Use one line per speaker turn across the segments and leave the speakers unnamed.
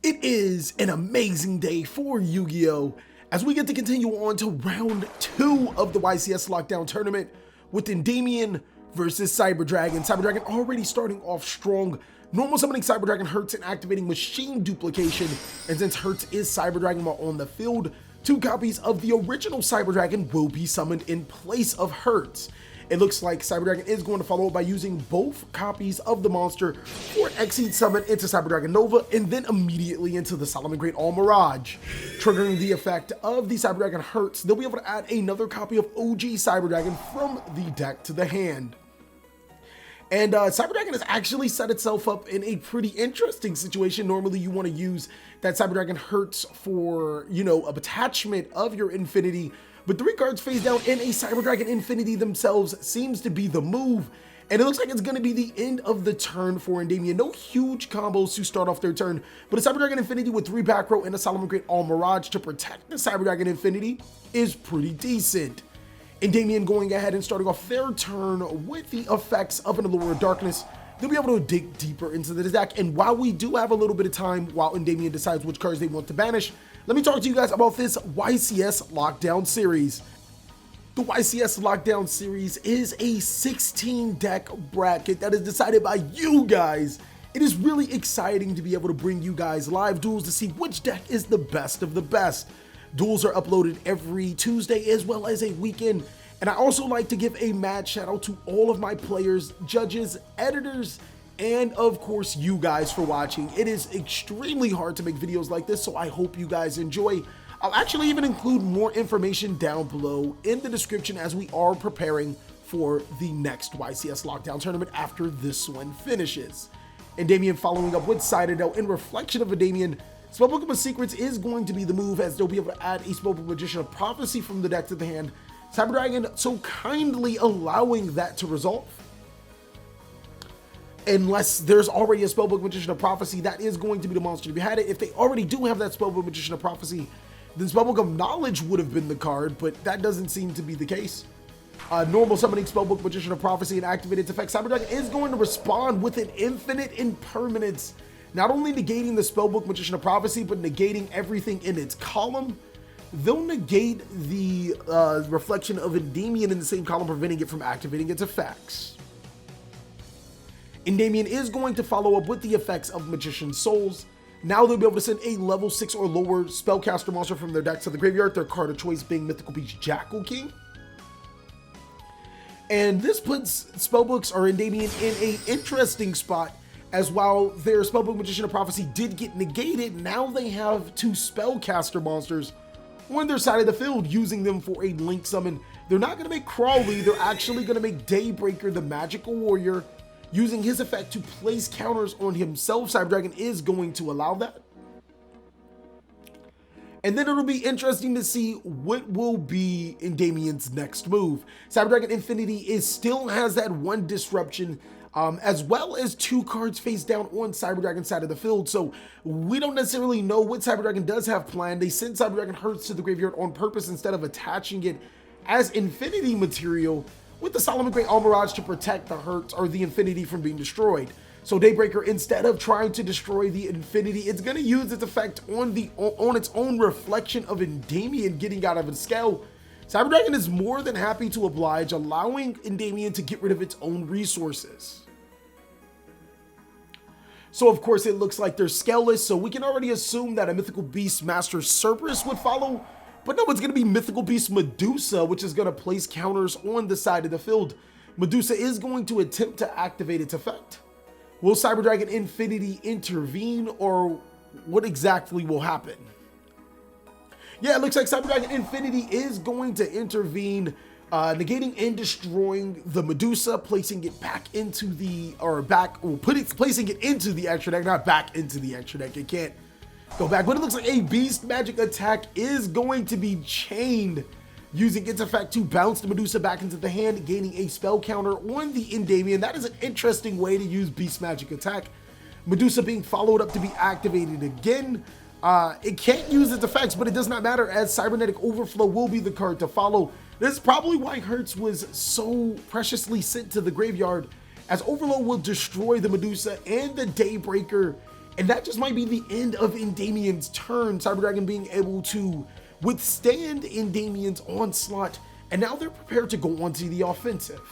It is an amazing day for Yu-Gi-Oh! As we get to continue on to round 2 of the YCS Lockdown Tournament with Endymion versus Cyber Dragon. Cyber Dragon already starting off strong, normal summoning Cyber Dragon Hertz and activating Machine Duplication, and since Hertz is Cyber Dragon while on the field, 2 copies of the original Cyber Dragon will be summoned in place of Hertz. It looks like Cyber Dragon is going to follow up by using both copies of the monster for an Exceed summon into Cyber Dragon Nova and then immediately into the Solomon Great All Mirage. Triggering the effect of the Cyber Dragon Hertz, they'll be able to add another copy of OG Cyber Dragon from the deck to the hand. And Cyber Dragon has actually set itself up in a pretty interesting situation. Normally you want to use that Cyber Dragon Hertz for, you know, an attachment of your Infinity, but 3 cards face down in a Cyber Dragon Infinity themselves seems to be the move, and it looks like it's going to be the end of the turn for Endymion. No huge combos to start off their turn, but a Cyber Dragon Infinity with 3 back row and a Solomon Great All Mirage to protect the Cyber Dragon Infinity is pretty decent. Endymion going ahead and starting off their turn with the effects of an Allure of Darkness. They'll be able to dig deeper into the deck, and while we do have a little bit of time while Endymion decides which cards they want to banish, let me talk to you guys about this YCS Lockdown Series. The YCS Lockdown Series is a 16 deck bracket that is decided by you guys. It is really exciting to be able to bring you guys live duels to see which deck is the best of the best. Duels are uploaded every Tuesday as well as a weekend. And I also like to give a mad shout out to all of my players, judges, editors, and of course you guys for watching. It is extremely hard to make videos like this, so I hope you guys enjoy. I'll actually even include more information down below in the description as we are preparing for the next YCS Lockdown Tournament after this one finishes. Endymion following up with Citadel in reflection of Endymion. Spellbook of Secrets is going to be the move, as they'll be able to add a Spellbook Magician of Prophecy from the deck to the hand. Cyber Dragon so kindly allowing that to resolve. Unless there's already a Spellbook Magician of Prophecy, that is going to be the monster to be had. If they already do have that Spellbook Magician of Prophecy, then Spellbook of Knowledge would have been the card, but that doesn't seem to be the case. Normal summoning Spellbook Magician of Prophecy and activate its effect. Cyber Dragon is going to respond with an Infinite Impermanence, not only negating the Spellbook Magician of Prophecy, but negating everything in its column. They'll negate the reflection of Endymion in the same column, preventing it from activating its effects. Endymion is going to follow up with the effects of Magician's Souls. Now they'll be able to send a level 6 or lower spellcaster monster from their deck to the graveyard, their card of choice being Mythical Beast Jackal King. And this puts Spellbooks or Endymion in an interesting spot, as while their Spellbook Magician of Prophecy did get negated, now they have 2 spellcaster monsters on their side of the field, using them for a link summon. They're not going to make Crawley, they're actually going to make Daybreaker, the Magical Warrior, using his effect to place counters on himself. Cyber Dragon is going to allow that. And then it'll be interesting to see what will be Endymion's next move. Cyber Dragon Infinity still has that 1 disruption, as well as 2 cards face down on Cyber Dragon's side of the field. So we don't necessarily know what Cyber Dragon does have planned. They send Cyber Dragon Hertz to the graveyard on purpose instead of attaching it as Infinity material with the Solomon Great All Mirage to protect the Hertz or the Infinity from being destroyed. So Daybreaker, instead of trying to destroy the Infinity, it's going to use its effect on its own reflection of Endymion getting out of its scale. Cyber Dragon is more than happy to oblige, allowing Endymion to get rid of its own resources. So of course it looks like they're scaleless, so we can already assume that a Mythical Beast Master Cerberus would follow. But no, it's going to be Mythical Beast Medusa, which is going to place counters on the side of the field. Medusa is going to attempt to activate its effect. Will Cyber Dragon Infinity intervene, or what exactly will happen? Yeah, it looks like Cyber Dragon Infinity is going to intervene, negating and destroying the Medusa, placing it back into the, placing it into the extra deck, not back into the extra deck. It can't go back, but it looks like a Beast Magic attack is going to be chained, using its effect to bounce the Medusa back into the hand, gaining a spell counter on the Endymion. That is an interesting way to use Beast Magic attack. Medusa being followed up to be activated again. It can't use its effects, but it does not matter, as Cybernetic Overflow will be the card to follow. This is probably why Hertz was so preciously sent to the graveyard, as Overload will destroy the Medusa and the Daybreaker And that just might be the end of Endymion's turn. Cyber Dragon being able to withstand Endymion's onslaught, and now they're prepared to go onto the offensive.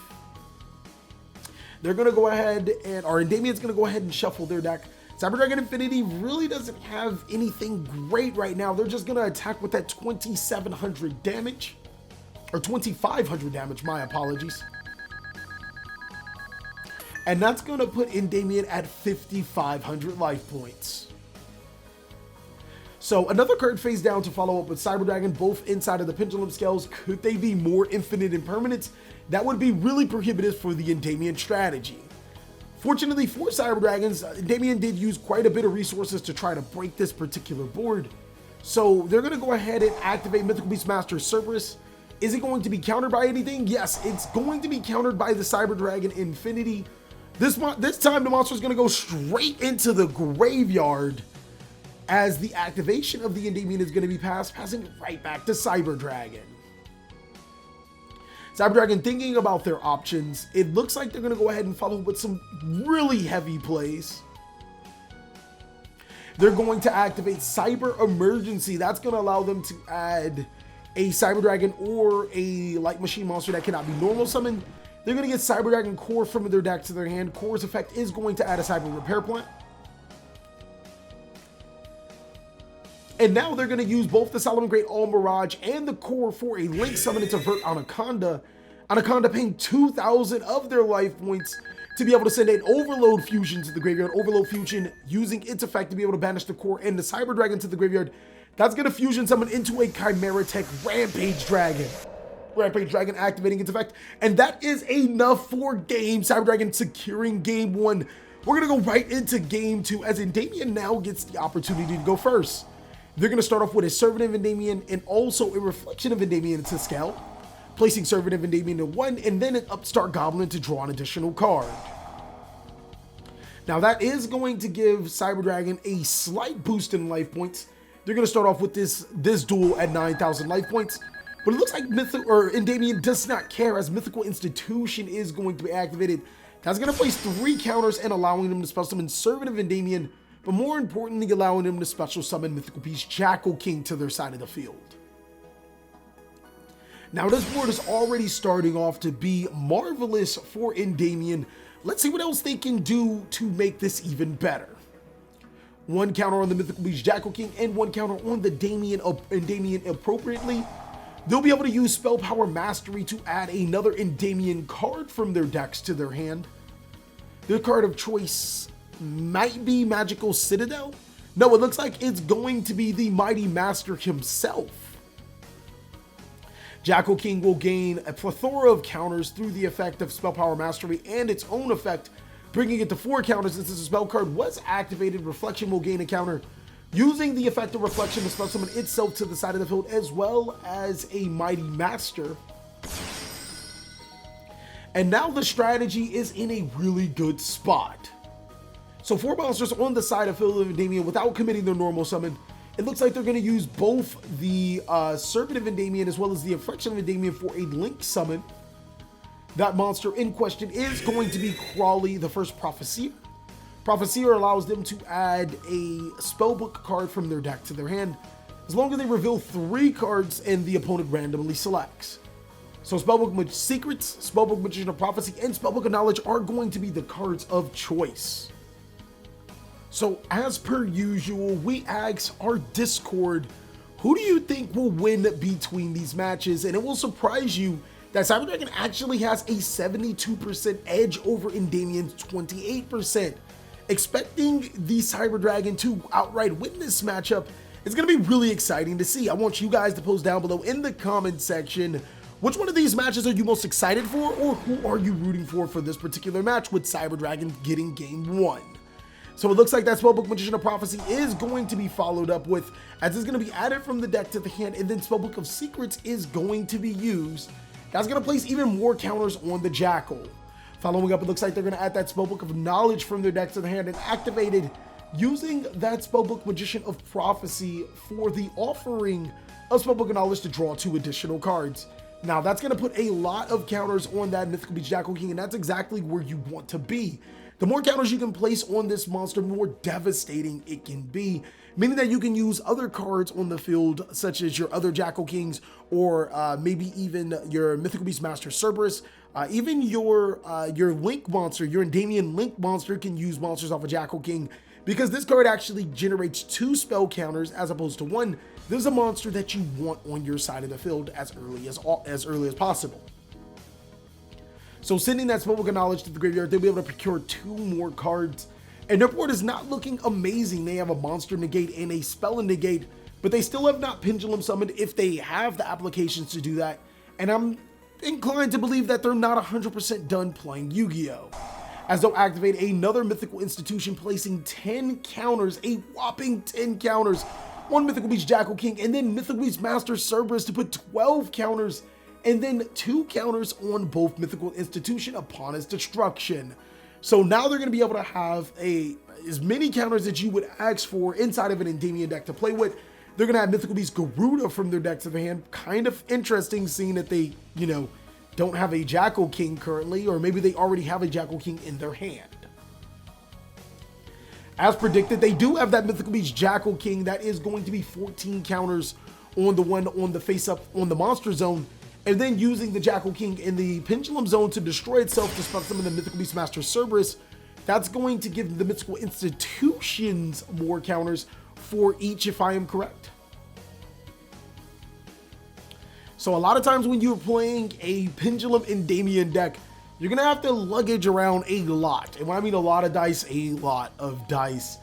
They're going to go ahead and, or Endymion's going to go ahead and shuffle their deck. Cyber Dragon Infinity really doesn't have anything great right now. They're just going to attack with that 2,700 damage, or 2,500 damage, my apologies. And that's going to put Endymion at 5,500 life points. So another card face down to follow up with Cyber Dragon, both inside of the Pendulum scales. Could they be more infinite impermanents? That would be really prohibitive for the Endymion strategy. Fortunately for Cyber Dragons, Endymion did use quite a bit of resources to try to break this particular board. So they're going to go ahead and activate Mythical Beastmaster Cerberus. Is it going to be countered by anything? Yes, it's going to be countered by the Cyber Dragon Infinity. This time the monster is going to go straight into the graveyard, as the activation of the Endymion is going to be passing right back to Cyber Dragon. Cyber Dragon thinking about their options. It looks like they're going to go ahead and follow with some really heavy plays. They're going to activate Cyber Emergency. That's going to allow them to add a Cyber Dragon or a Light Machine monster that cannot be normal summoned. They're going to get Cyber Dragon Core from their deck to their hand. Core's effect is going to add a Cyber Repair Plant. And now they're going to use both the Solomon Great All Mirage and the Core for a Link Summon into Vert Anaconda. Anaconda paying 2,000 of their life points to be able to send an Overload Fusion to the graveyard. Overload Fusion using its effect to be able to banish the Core and the Cyber Dragon to the graveyard. That's going to fusion summon into a Chimera Tech Rampage Dragon. Rampage Dragon activating its effect. And that is enough for game. Cyber Dragon securing game 1. We're going to go right into game 2 as Endymion now gets the opportunity to go first. They're going to start off with a Servant of Endymion and also a Reflection of Endymion into scale, placing Servant of Endymion to 1, and then an Upstart Goblin to draw an additional card. Now that is going to give Cyber Dragon a slight boost in life points. They're going to start off with this duel at 9,000 life points, but it looks like Endymion does not care, as Mythical Institution is going to be activated. That's going to place 3 counters and allowing them to spell summon Servant of Endymion, but more importantly, allowing them to special summon Mythical Beast Jackal King to their side of the field. Now this board is already starting off to be marvelous for Endymion. Let's see what else they can do to make this even better. 1 counter on the Mythical Beast Jackal King and 1 counter on the Endymion appropriately. They'll be able to use Spell Power Mastery to add another Endymion card from their decks to their hand. Their card of choice might be Magical Citadel. No, it looks like it's going to be the Mighty Master himself. Jackal King will gain a plethora of counters through the effect of Spell Power Mastery and its own effect, bringing it to 4 counters. Since the spell card was activated, Reflection will gain a counter, using the effect of Reflection to spell summon itself to the side of the field, as well as a Mighty Master. And now the strategy is in a really good spot. So 4 monsters on the side of field of Endymion without committing their normal summon. It looks like they're going to use both the Servant of Endymion as well as the Reflection of Endymion for a Link Summon. That monster in question is going to be Crawley, the first Prophecy. Prophecy allows them to add a Spellbook card from their deck to their hand, as long as they reveal 3 cards and the opponent randomly selects. So Spellbook Secrets, Spellbook Magician of Prophecy, and Spellbook of Knowledge are going to be the cards of choice. So as per usual, we ask our Discord, who do you think will win between these matches? And it will surprise you that Cyber Dragon actually has a 72% edge over Endymion's 28%. Expecting the Cyber Dragon to outright win this matchup is going to be really exciting to see. I want you guys to post down below in the comment section, which one of these matches are you most excited for, or who are you rooting for this particular match with Cyber Dragon getting game 1? So it looks like that Spellbook Magician of Prophecy is going to be followed up with, as it's going to be added from the deck to the hand, and then Spellbook of Secrets is going to be used. That's going to place even more counters on the Jackal. Following up, it looks like they're going to add that Spellbook of Knowledge from their deck to the hand and activated using that Spellbook Magician of Prophecy for the offering of Spellbook of Knowledge to draw 2 additional cards. Now that's going to put a lot of counters on that Mythical Beast Jackal King, and that's exactly where you want to be. The more counters you can place on this monster, the more devastating it can be, meaning that you can use other cards on the field, such as your other Jackal Kings, or maybe even your Mythical Beast Master Cerberus. Even your Link monster, your Endymion Link monster, can use monsters off a Jackal King, because this card actually generates 2 spell counters as opposed to 1. This is a monster that you want on your side of the field as early as possible. So sending that Spellbook of Knowledge to the graveyard, they'll be able to procure 2 more cards. And their board is not looking amazing. They have a monster negate and a spell negate, but they still have not Pendulum summoned if they have the applications to do that. And I'm inclined to believe that they're not 100% done playing Yu-Gi-Oh! As they'll activate another Mythical Institution, placing 10 counters, a whopping 10 counters, on Mythical Beast Jackal King, and then Mythical Beast Master Cerberus to put 12 counters, and then 2 counters on both Mythical Institution upon its destruction. So now they're going to be able to have as many counters that you would ask for inside of an Endymion deck to play with. They're going to have Mythical Beast Garuda from their decks of hand. Kind of interesting seeing that they, don't have a Jackal King currently, or maybe they already have a Jackal King in their hand. As predicted, they do have that Mythical Beast Jackal King that is going to be 14 counters on the one on the face-up on the monster zone, and then using the Jackal King in the Pendulum zone to destroy itself to spell some of the Mythical Beast Master Cerberus. That's going to give the Mythical Institutions more counters for each, if I am correct. So a lot of times when you're playing a Pendulum Endymion deck, you're going to have to luggage around a lot. And when I mean a lot of dice, a lot of dice.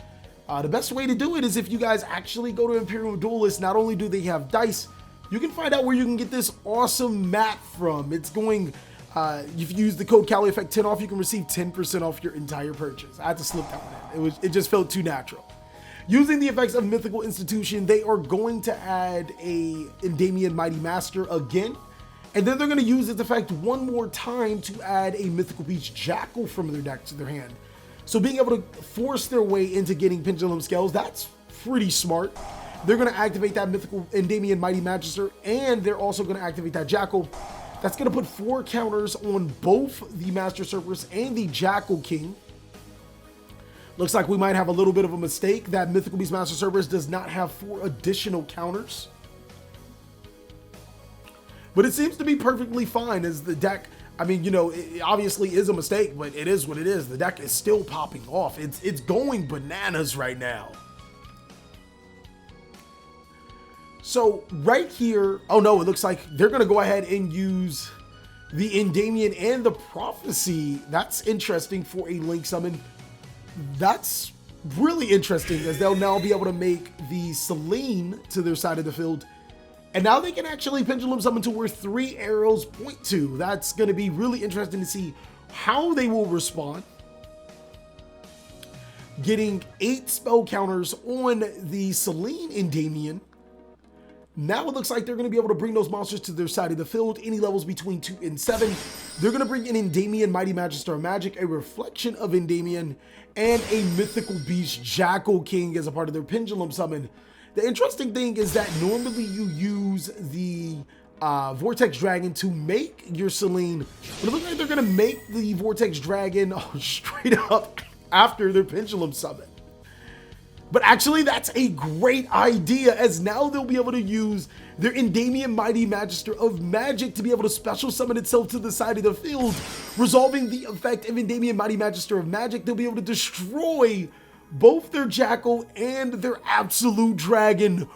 The best way to do it is if you guys actually go to Imperial Duelist. Not only do they have dice, you can find out where you can get this awesome mat from. It's going, if you use the code CaliEffect 10 off, you can receive 10% off your entire purchase. I had to slip that one in. It just felt too natural. Using the effects of Mythical Institution, they are going to add a Endymion Mighty Master again. And then they're going to use its effect one more time to add a Mythical Beast Jackal from their deck to their hand. So being able to force their way into getting Pendulum Scales, that's pretty smart. They're going to activate that Mythical Endymion Mighty Magister, and they're also going to activate that Jackal. That's going to put 4 counters on both the Master Cerberus and the Jackal King. Looks like we might have a little bit of a mistake. That Mythical Beast Master Cerberus does not have 4 additional counters. But it seems to be perfectly fine as the deck, I mean, it obviously is a mistake, but it is what it is. The deck is still popping off. It's going bananas right now. So right here, oh no, it looks like they're going to go ahead and use the Endymion and the Prophecy. That's interesting for a Link summon. That's really interesting, as they'll now be able to make the Selene to their side of the field. And now they can actually Pendulum summon to where 3 arrows point to. That's going to be really interesting to see how they will respond. Getting 8 spell counters on the Selene Endymion. Now it looks like they're going to be able to bring those monsters to their side of the field, any levels between 2 and 7. They're going to bring an Endymion Mighty Magister of Magic, a reflection of Endymion, and a Mythical Beast Jackal King as a part of their Pendulum summon. The interesting thing is that normally you use the Vortex Dragon to make your Selene, but it looks like they're going to make the Vortex Dragon straight up after their Pendulum summon. But actually, that's a great idea, as now they'll be able to use their Endymion Mighty Magister of Magic to be able to special summon itself to the side of the field, resolving the effect of Endymion Mighty Magister of Magic. They'll be able to destroy both their Jackal and their Absolute Dragon.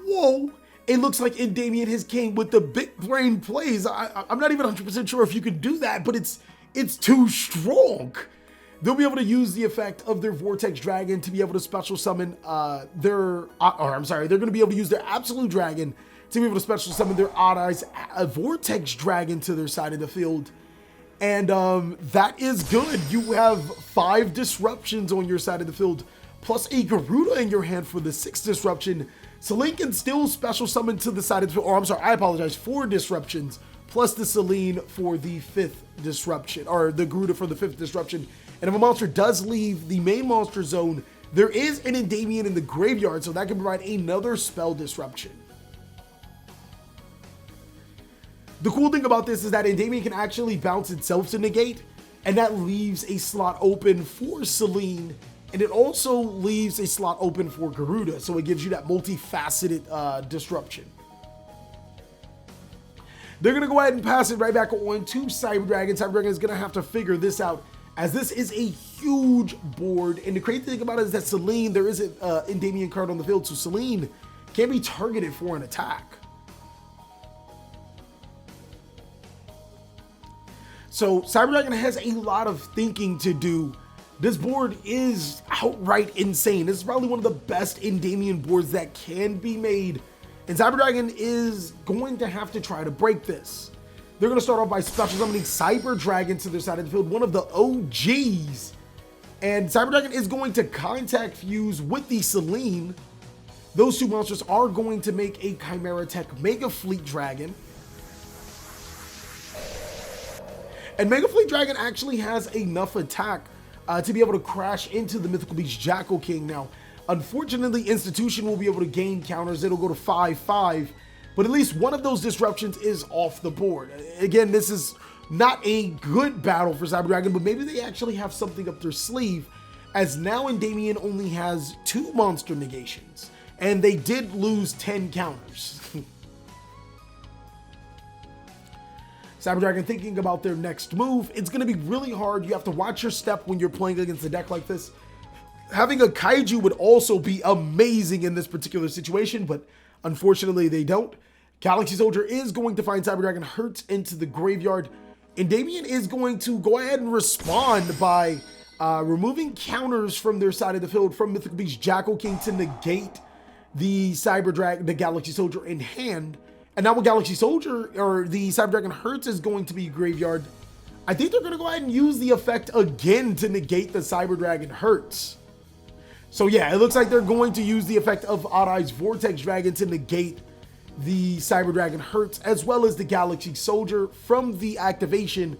Whoa! It looks like Endymion has came with the big brain plays. I'm not even 100% sure if you can do that, but it's too strong. They'll be able to use the effect of their Vortex Dragon to be able to special summon they're going to be able to use their Absolute Dragon to be able to special summon their Odd Eyes Vortex Dragon to their side of the field. And that is good. You have 5 disruptions on your side of the field, plus a Garuda in your hand for the 6th disruption. Selene can still special summon to the side of the field, or I'm sorry, I apologize, 4 disruptions, plus the Selene for the 5th disruption, or the Garuda for the 5th disruption. And if a monster does leave the main monster zone, there is an Endymion in the graveyard, so that can provide another spell disruption. The cool thing about this is that Endymion can actually bounce itself to negate. and that leaves a slot open for Celine, and it also leaves a slot open for Garuda, so it gives you that multifaceted disruption. They're going to go ahead and pass it right back on to Cyber Dragon. Cyber Dragon is going to have to figure this out, as this is a huge board. And the crazy thing about it is that Celine, there is an Endymion card on the field, so Celine can be targeted for an attack. So Cyber Dragon has a lot of thinking to do. This board is outright insane. This is probably one of the best Endymion boards that can be made. And Cyber Dragon is going to have to try to break this. They're going to start off by special summoning Cyber Dragon to their side of the field, one of the OGs. And Cyber Dragon is going to contact fuse with the Celine. Those two monsters are going to make a Chimera Tech Mega Fleet Dragon. And Mega Fleet Dragon actually has enough attack to be able to crash into the Mythical Beast Jackal King. Now, unfortunately, Institution will be able to gain counters. It'll go to 5/5, but at least one of those disruptions is off the board. Again, this is not a good battle for Cyber Dragon, but maybe they actually have something up their sleeve, as now Endymion only has 2 monster negations, and they did lose 10 counters. Cyber Dragon thinking about their next move. It's going to be really hard. You have to watch your step when you're playing against a deck like this. Having a Kaiju would also be amazing in this particular situation, but unfortunately they don't. Galaxy Soldier is going to find Cyber Dragon hurt into the graveyard. Endymion is going to go ahead and respond by removing counters from their side of the field from Mythical Beast Jackal King to negate the the Galaxy Soldier in hand. And now with Galaxy Soldier, or the Cyber Dragon hurts, is going to be graveyard. I think they're going to go ahead and use the effect again to negate the Cyber Dragon hurts. So yeah, it looks like they're going to use the effect of Odd Eye's Vortex Dragon to negate the Cyber Dragon hurts, as well as the Galaxy Soldier from the activation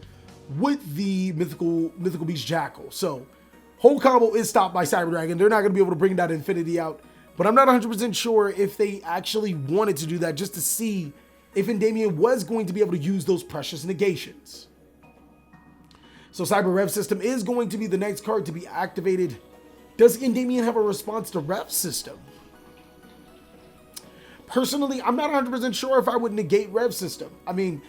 with the Mythical Beast Jackal. So whole combo is stopped by Cyber Dragon. They're not going to be able to bring that Infinity out. But I'm not 100% sure if they actually wanted to do that, just to see if Endymion was going to be able to use those precious negations. So Cyber Rev System is going to be the next card to be activated. Does Endymion have a response to Rev System? Personally, I'm not 100% sure if I would negate Rev System. I mean,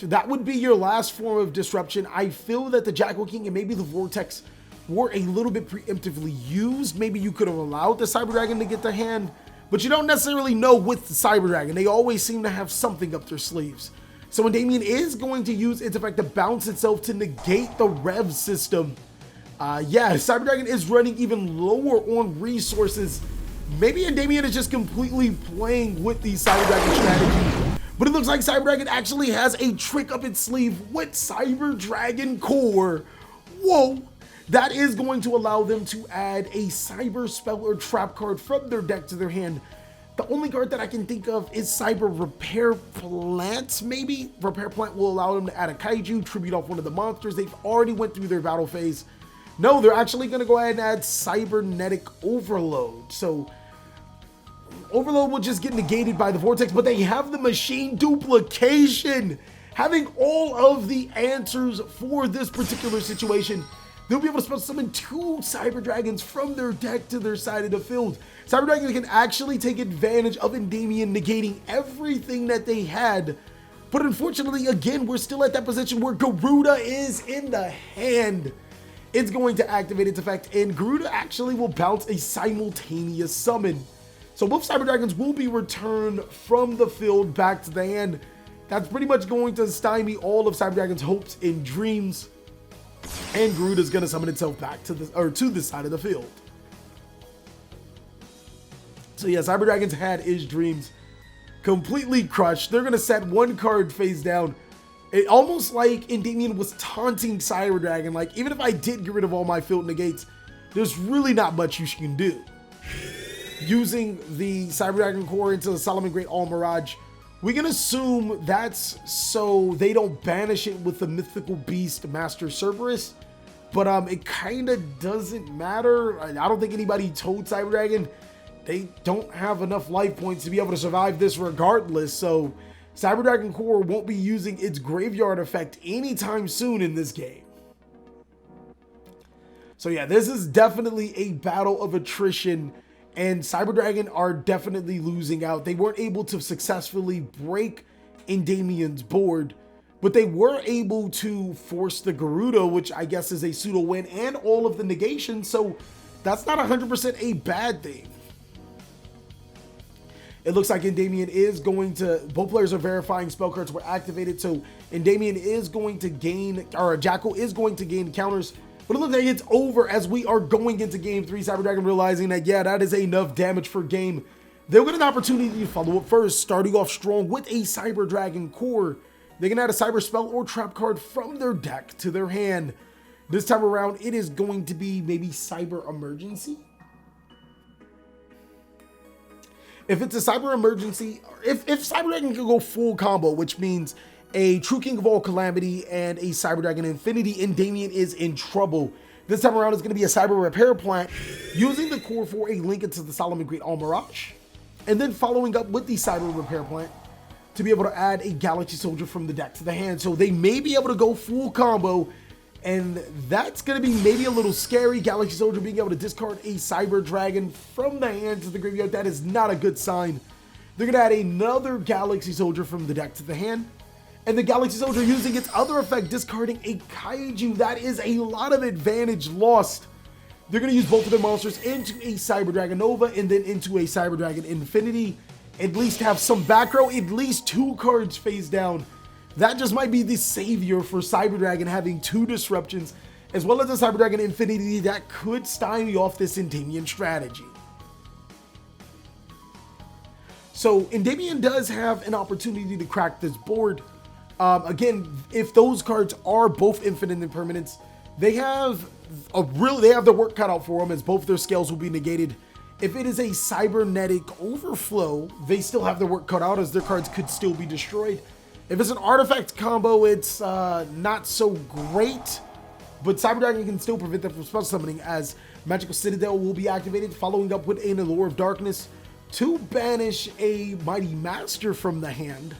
that would be your last form of disruption. I feel that the Jackal King and maybe the Vortex were a little bit preemptively used. Maybe you could have allowed the Cyber Dragon to get the hand, but you don't necessarily know with the Cyber Dragon. They always seem to have something up their sleeves. So Endymion is going to use its effect to bounce itself to negate the Rev System. Yeah, Cyber Dragon is running even lower on resources. Maybe Endymion is just completely playing with the Cyber Dragon strategy. But it looks like Cyber Dragon actually has a trick up its sleeve with Cyber Dragon Core. Whoa! That is going to allow them to add a Cyber Spell or Trap card from their deck to their hand. The only card that I can think of is Cyber Repair Plant, maybe? Repair Plant will allow them to add a Kaiju, tribute off one of the monsters. They've already went through their battle phase. No, they're actually going to go ahead and add Cybernetic Overload. So Overload will just get negated by the Vortex, but they have the Machine Duplication. Having all of the answers for this particular situation, they'll be able to special summon 2 Cyber Dragons from their deck to their side of the field. Cyber Dragons can actually take advantage of Endymion negating everything that they had. But unfortunately, again, we're still at that position where Garuda is in the hand. It's going to activate its effect, and Garuda actually will bounce a simultaneous summon. So both Cyber Dragons will be returned from the field back to the hand. That's pretty much going to stymie all of Cyber Dragon's hopes and dreams. And Garuda's going to summon itself back to the side of the field. So yeah, Cyber Dragon's had his dreams completely crushed. They're going to set 1 card face down. It almost like Endymion was taunting Cyber Dragon. Like, even if I did get rid of all my field negates, there's really not much you can do. Using the Cyber Dragon Core into the Solomon Great All Mirage, we can assume that's so they don't banish it with the Mythical Beast Master Cerberus. But it kind of doesn't matter. I don't think anybody told Cyber Dragon they don't have enough life points to be able to survive this regardless. So Cyber Dragon Core won't be using its graveyard effect anytime soon in this game. So yeah, this is definitely a battle of attrition, and Cyber Dragon are definitely losing out. They weren't able to successfully break Endymion's board, but they were able to force the Garuda, which I guess is a pseudo win, and all of the negations. So that's not 100% a bad thing. It looks like Endymion is going to, both players are verifying spell cards were activated. So Endymion is going to gain, or Jackal is going to gain counters. But it looks like it's over as we are going into game 3. Cyber Dragon realizing that, yeah, that is enough damage for game. They'll get an opportunity to follow up first, starting off strong with a Cyber Dragon core. They can add a Cyber Spell or Trap card from their deck to their hand. This time around, it is going to be maybe Cyber Emergency. If it's a Cyber Emergency, if Cyber Dragon can go full combo, which means a True King of All Calamity and a Cyber Dragon Infinity, Endymion is in trouble. This time around, it's going to be a Cyber Repair Plant, using the core for a link into the Solomon Great Almirage, and then following up with the Cyber Repair Plant to be able to add a Galaxy Soldier from the deck to the hand. So they may be able to go full combo, and that's going to be maybe a little scary. Galaxy Soldier being able to discard a Cyber Dragon from the hand to the graveyard. That is not a good sign. They're going to add another Galaxy Soldier from the deck to the hand, and the Galaxy Soldier using its other effect, discarding a Kaiju. That is a lot of advantage lost. They're going to use both of their monsters into a Cyber Dragon Nova and then into a Cyber Dragon Infinity. At least have some back row, at least 2 cards face down. That just might be the savior for Cyber Dragon, having 2 disruptions, as well as a Cyber Dragon Infinity that could stymie off this Endymion strategy. So Endymion does have an opportunity to crack this board. Again, if those cards are both infinite impermanents, they have their work cut out for them, as both their scales will be negated. If it is a Cybernetic Overflow, they still have their work cut out, as their cards could still be destroyed. If it's an artifact combo, it's not so great, but Cyber Dragon can still prevent them from spell summoning, as Magical Citadel will be activated, following up with an Allure of Darkness to banish a Mighty Master from the hand.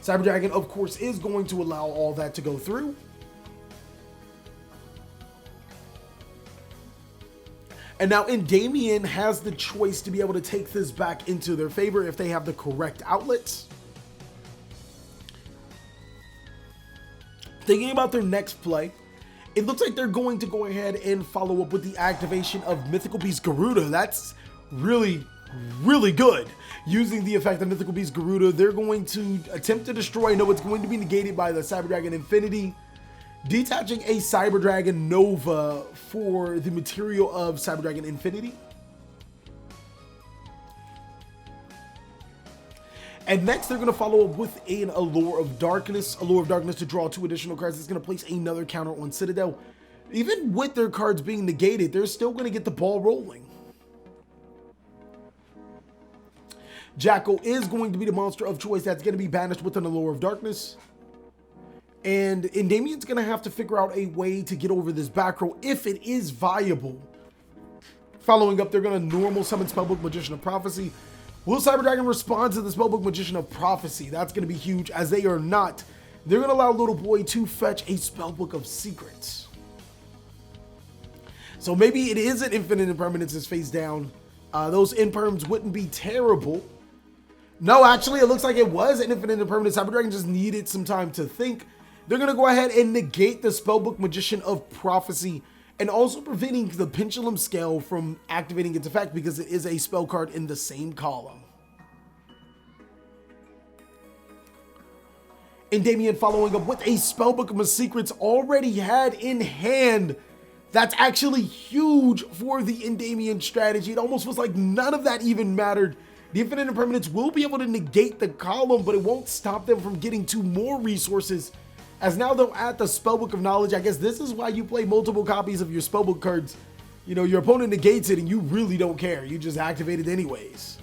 Cyber Dragon, of course, is going to allow all that to go through. And now Endymion has the choice to be able to take this back into their favor if they have the correct outlets. Thinking about their next play, it looks like they're going to go ahead and follow up with the activation of Mythical Beast Garuda. That's really, really good. Using the effect of Mythical Beast Garuda, they're going to attempt to destroy. No, it's going to be negated by the Cyber Dragon Infinity, detaching a Cyber Dragon Nova for the material of Cyber Dragon Infinity. And next, they're going to follow up with an Allure of Darkness. Allure of Darkness to draw 2 additional cards. It's going to place another counter on Citadel. Even with their cards being negated, they're still going to get the ball rolling. Jackal is going to be the monster of choice that's going to be banished with an Allure of Darkness. And Endymion's going to have to figure out a way to get over this back row if it is viable. Following up, they're going to normal summon Spellbook Magician of Prophecy. Will Cyber Dragon respond to the Spellbook Magician of Prophecy? That's going to be huge, as they are not. They're going to allow Little Boy to fetch a Spellbook of Secrets. So maybe it is an Infinite Impermanences face down. Those imperms wouldn't be terrible. No, actually, it looks like it was an Infinite Impermanence. Cyber Dragon just needed some time to think. They're going to go ahead and negate the Spellbook Magician of Prophecy, and also preventing the Pendulum Scale from activating its effect, because it is a spell card in the same column. Endymion following up with a Spellbook of Secrets already had in hand. That's actually huge for the Endymion strategy. It almost was like none of that even mattered. The Infinite Impermanence will be able to negate the column, but it won't stop them from getting 2 more resources, as now they'll add the Spellbook of Knowledge. I guess this is why you play multiple copies of your Spellbook cards. You know, your opponent negates it and you really don't care. You just activate it anyways.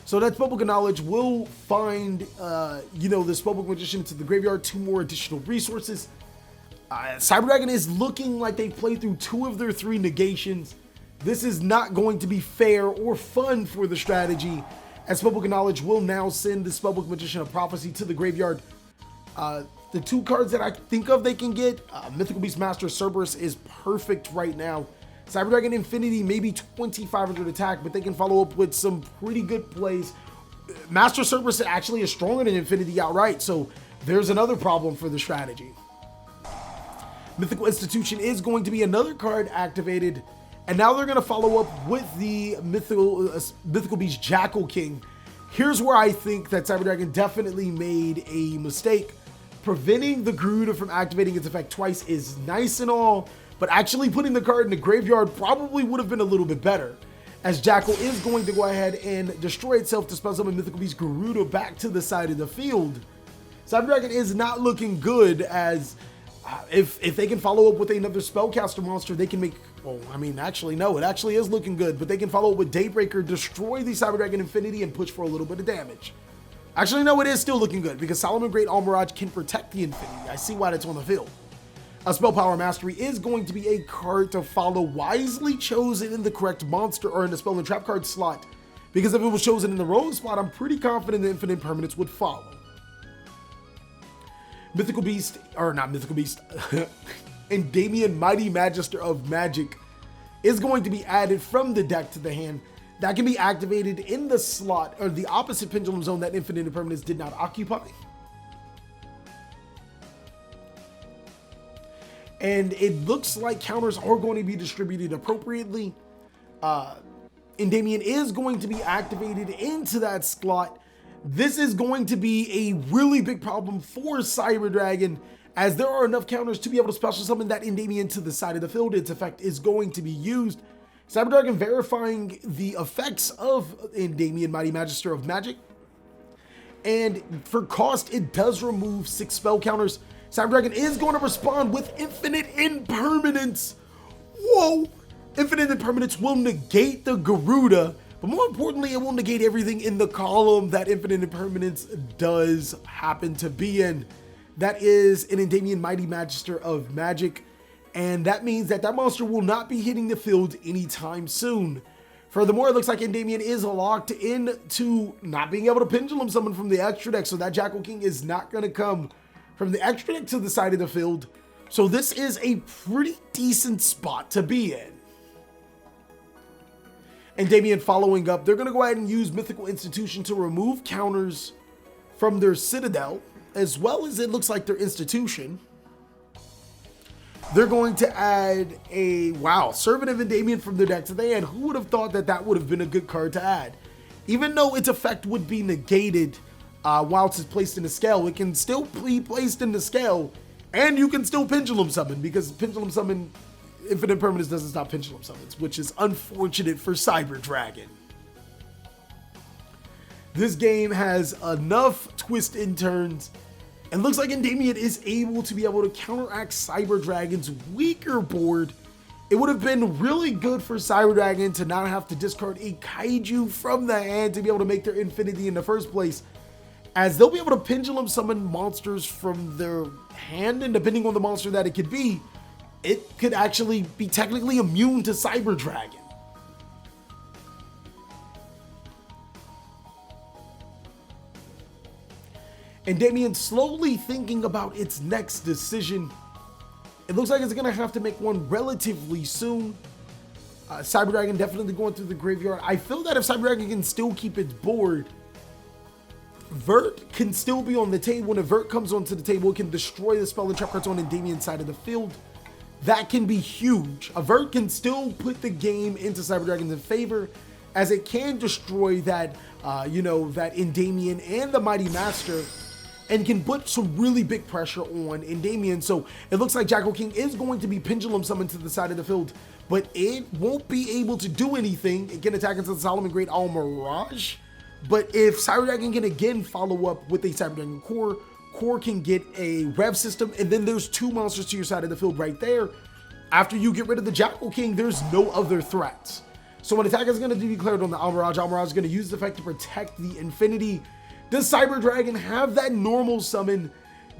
So that Spellbook of Knowledge will find, you know, the Spellbook Magician to the graveyard, 2 more additional resources. Cyber Dragon is looking like they've played through 2 of their 3 negations. This is not going to be fair or fun for the strategy, as Spellbook of Knowledge will now send the Spellbook Magician of Prophecy to the graveyard. the two cards that I think of they can get, Mythical Beast Master Cerberus is perfect right now. Cyber Dragon Infinity, maybe 2,500 attack, but they can follow up with some pretty good plays. Master Cerberus actually is stronger than Infinity outright, so there's another problem for the strategy. Mythical Institution is going to be another card activated, and now they're going to follow up with the Mythical Beast Jackal King. Here's where I think that Cyber Dragon definitely made a mistake. Preventing the Garuda from activating its effect twice is nice and all, but actually putting the card in the graveyard probably would have been a little bit better, as Jackal is going to go ahead and destroy itself to spell summon Mythical Beast Garuda back to the side of the field. Cyber Dragon is not looking good, as if they can follow up with another spellcaster monster, they can make, well, I mean, actually, no, it actually is looking good, but they can follow up with Daybreaker, destroy the Cyber Dragon Infinity, and push for a little bit of damage. Actually, no, it is still looking good, because Solomon Great Almirage can protect the Infinity. I see why that's on the field. A Spell Power Mastery is going to be a card to follow, wisely chosen in the correct monster or in the spell and trap card slot, because if it was chosen in the wrong spot, I'm pretty confident the Infinite Permanence would follow. Mythical Beast, or not Mythical Beast, Endymion Mighty Magister of Magic is going to be added from the deck to the hand. That can be activated in the slot, or the opposite Pendulum zone that Infinite Impermanence did not occupy. And it looks like counters are going to be distributed appropriately. Endymion is going to be activated into that slot. This is going to be a really big problem for Cyber Dragon, as there are enough counters to be able to special summon that Endymion to the side of the field. Its effect is going to be used. Cyber Dragon verifying the effects of Endymion Mighty Magister of Magic. And for cost, it does remove 6 spell counters. Cyber Dragon is going to respond with Infinite Impermanence. Whoa! Infinite Impermanence will negate the Garuda, but more importantly, it will negate everything in the column that Infinite Impermanence does happen to be in. That is an Endymion Mighty Magister of Magic, and that means that that monster will not be hitting the field anytime soon. Furthermore, it looks like Endymion is locked into not being able to Pendulum summon from the extra deck, so that Jackal King is not going to come from the extra deck to the side of the field. So this is a pretty decent spot to be in. Endymion following up, they're going to go ahead and use Mythical Institution to remove counters from their Citadel, as well as it looks like their Institution. They're going to add a, wow, Servant of Endymion from their deck to the hand. Who would have thought that that would have been a good card to add? Even though its effect would be negated whilst it's placed in the scale, it can still be placed in the scale, and you can still Pendulum summon, because Pendulum summon, Infinite Permanence doesn't stop Pendulum summons, which is unfortunate for Cyber Dragon. This game has enough twists and turns, and looks like Endymion is able to be able to counteract Cyber Dragon's weaker board. It would have been really good for Cyber Dragon to not have to discard a Kaiju from the hand to be able to make their Infinity in the first place, as they'll be able to Pendulum summon monsters from their hand, and depending on the monster that it could be, it could actually be technically immune to Cyber Dragon. Endymion slowly thinking about its next decision. It looks like it's going to have to make one relatively soon. Cyber Dragon definitely going through the graveyard. I feel that if Cyber Dragon can still keep its board, Vert can still be on the table. When a Vert comes onto the table, it can destroy the spell and trap cards on Endymion's side of the field. That can be huge. A Vert can still put the game into Cyber Dragon's favor, as it can destroy that, that Endymion and the Mighty Master, and can put some really big pressure on Endymion. So it looks like Jackal King is going to be Pendulum summoned to the side of the field, but it won't be able to do anything. It can attack into the Solomon Great Almirage, but if Cyber Dragon can again follow up with a Cyber Dragon Core, Core can get a Rev System, and then there's 2 monsters to your side of the field right there. After you get rid of the Jackal King, there's no other threats. So when attack is going to be declared on the Almirage, Almirage is going to use the effect to protect the Infinity. Does Cyber Dragon have that normal summon?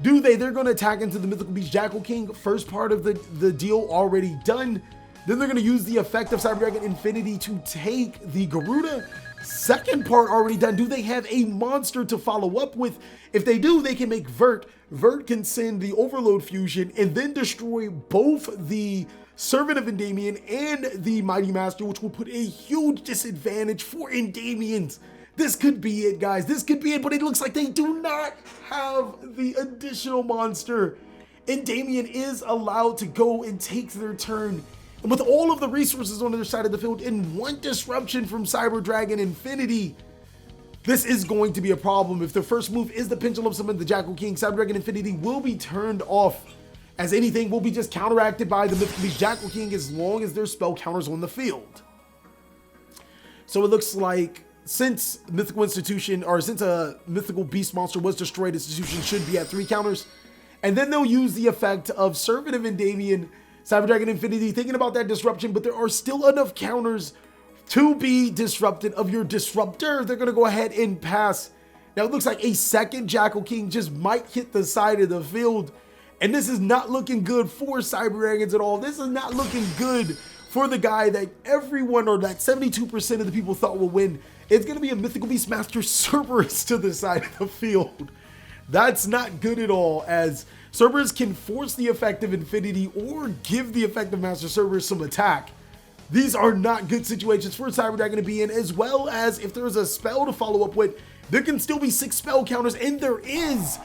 Do they? They're going to attack into the Mythical Beast Jackal King. First part of the deal already done. Then they're going to use the effect of Cyber Dragon Infinity to take the Garuda. Second part already done. Do they have a monster to follow up with? If they do, they can make Vert. Vert can send the Overload Fusion and then destroy both the Servant of Endymion and the Mighty Master, which will put a huge disadvantage for Endymions. This could be it, guys. This could be it, but it looks like they do not have the additional monster. Endymion is allowed to go and take their turn. And with all of the resources on the other side of the field and one disruption from Cyber Dragon Infinity, this is going to be a problem. If the first move is the Pendulum Summon, the Jackal King, Cyber Dragon Infinity will be turned off, as anything will be just counteracted by the Mythical Beast Jackal King as long as there's spell counters on the field. So it looks like since Mythical Institution, or since a Mythical Beast monster was destroyed, Institution should be at 3 counters. And then they'll use the effect of Servant of Endymion, Cyber Dragon Infinity, thinking about that disruption, but there are still enough counters to be disrupted of your disruptor. They're going to go ahead and pass. Now it looks like a second Jackal King just might hit the side of the field. And this is not looking good for Cyber Dragons at all. This is not looking good for the guy that everyone, or that 72% of the people thought will win. It's going to be a Mythical Beast Master Cerberus to the side of the field. That's not good at all, as Cerberus can force the effect of Infinity or give the effect of Master Cerberus some attack. These are not good situations for Cyber Dragon to be in, as well as if there is a spell to follow up with, there can still be 6 spell counters, and there is.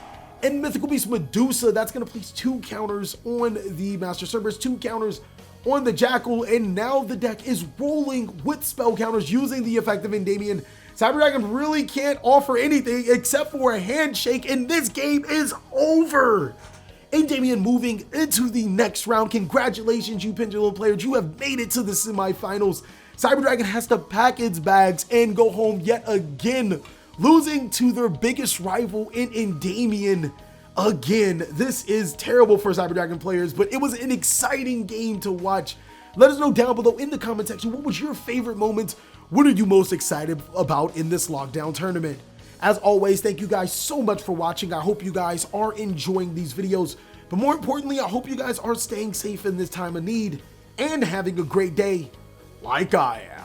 And Mythical Beast Medusa, that's going to place 2 counters on the Master Cerberus, 2 counters on the Jackal, and now the deck is rolling with spell counters using the effect of Endymion. Cyber Dragon really can't offer anything except for a handshake, and this game is over. Endymion moving into the next round. Congratulations, you Pendulum players. You have made it to the semifinals. Cyber Dragon has to pack its bags and go home yet again, losing to their biggest rival in Endymion again. This is terrible for Cyber Dragon players, but it was an exciting game to watch. Let us know down below in the comment section, what was your favorite moment? What are you most excited about in this lockdown tournament? As always, thank you guys so much for watching. I hope you guys are enjoying these videos, but more importantly, I hope you guys are staying safe in this time of need and having a great day like I am.